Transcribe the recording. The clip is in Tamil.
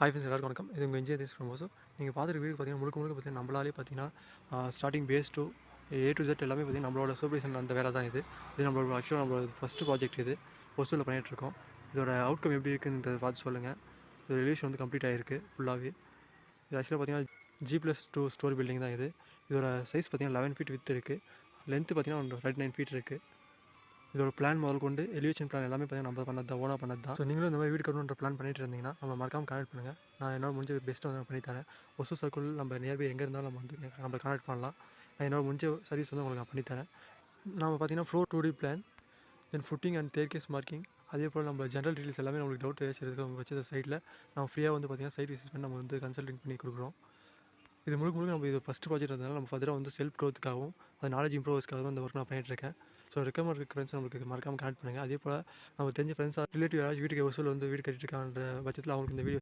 ஹாய் ஃப்ரெண்ட்ஸ் எல்லாருக்கும் வணக்கம். இது உங்கள் இன்ஜினியர் ஃப்ரம் ஓசோ. நீங்கள் பார்த்துட்டு வீடு பார்த்தீங்கன்னா முழுக்க பார்த்தீங்கன்னா நம்மளாலே பார்த்தீங்கன்னா starting phase to A to Z எல்லாமே பார்த்தீங்கன்னா நம்மளோட சூப்பர்விஷன் அந்த வேலை தான் இது நம்மளோட ஆக்சுவலாக நம்மளோட ஃபஸ்ட்டு ப்ராஜெக்ட் இது ஒசூரில் பண்ணிகிட்ருக்கோம். இதோட அவுட்கம் எப்படி இருக்குன்றதை பார்த்து சொல்லுங்கள். இதோட எலிவேஷன் வந்து கம்ப்ளீட் ஆகிருக்கு ஃபுல்லாகவே. இது ஆக்சுவலாக பார்த்தீங்கன்னா G+2 ஸ்டோரி பில்டிங் தான் இது. இதோட சைஸ் பார்த்தீங்கன்னா 11 ஃபீட் வித் இருக்குது. லென்த்து பார்த்தீங்கன்னா 39 ஃபீட் இருக்குது. இதோட பிளான் முதல் கொண்டு எலிவேஷன் பிளான் எல்லாமே பார்த்தீங்கன்னா நம்ம பண்ணது தான், ஓனாக பண்ணது தான். ஸோ நீங்களும் இந்த மாதிரி வீடு கட்டணுன்ற பிளான் பண்ணிட்டு இருந்தீங்கன்னா நம்ம மறக்காம கனெக்ட் பண்ணுங்கள். நான் என்னால் முடிஞ்ச பெஸ்ட்டாக வந்து பண்ணித்தரேன். ஒசூர் சர்க்கிள் நம்ம நியர்பை எங்கே இருந்தாலும் நம்ம வந்து நம்ம கனெக்ட் பண்ணலாம். நான் என்னால் முடிஞ்ச சர்வீஸ் வந்து உங்களுக்கு நான் பண்ணித்தரேன். நம்ம பார்த்தீங்கன்னா floor 2D plan, then footing and staircase marking, அதே போல் நம்ம ஜென்ரல் டீட்டெயில்ஸ் எல்லாமே நம்மளுக்கு டவுட் ஏதாச்சும் இருக்குது நம்ம வச்ச சைட்டில் நம்ம ஃப்ரீயாக வந்து பார்த்தீங்கன்னா சைட் விசிட் பண்ணி நம்ம வந்து கன்சல்டிங் பண்ணி கொடுக்குறோம். இது முழுக்க நம்ம இது ஃபஸ்ட் ப்ராஜெக்ட் இருந்ததுனால நம்ம ஃபர்தராக வந்து செல்ஃப் க்ரோத்துக்காகவும் அது நாலேஜ் இம்ப்ரூவ்ஸ்க்காகவும் இந்த ஒர்க் நான் பண்ணிகிட்ருக்கேன். ஸோ ரெக்கமெண்ட் ஃப்ரெண்ட்ஸ் நம்மளுக்கு மறக்காமல் கனெக்ட் பண்ணுங்கள். அதே போல் நம்ம தெரிஞ்ச ஃப்ரெண்ட்ஸ் ரிலேட்டிவ் யாராச்சும் வீட்டுக்கு ஒசூரில் வந்து வீடு கட்டிட்டு இருக்கான்ற பட்சத்தில் அவங்களுக்கு இந்த வீடியோ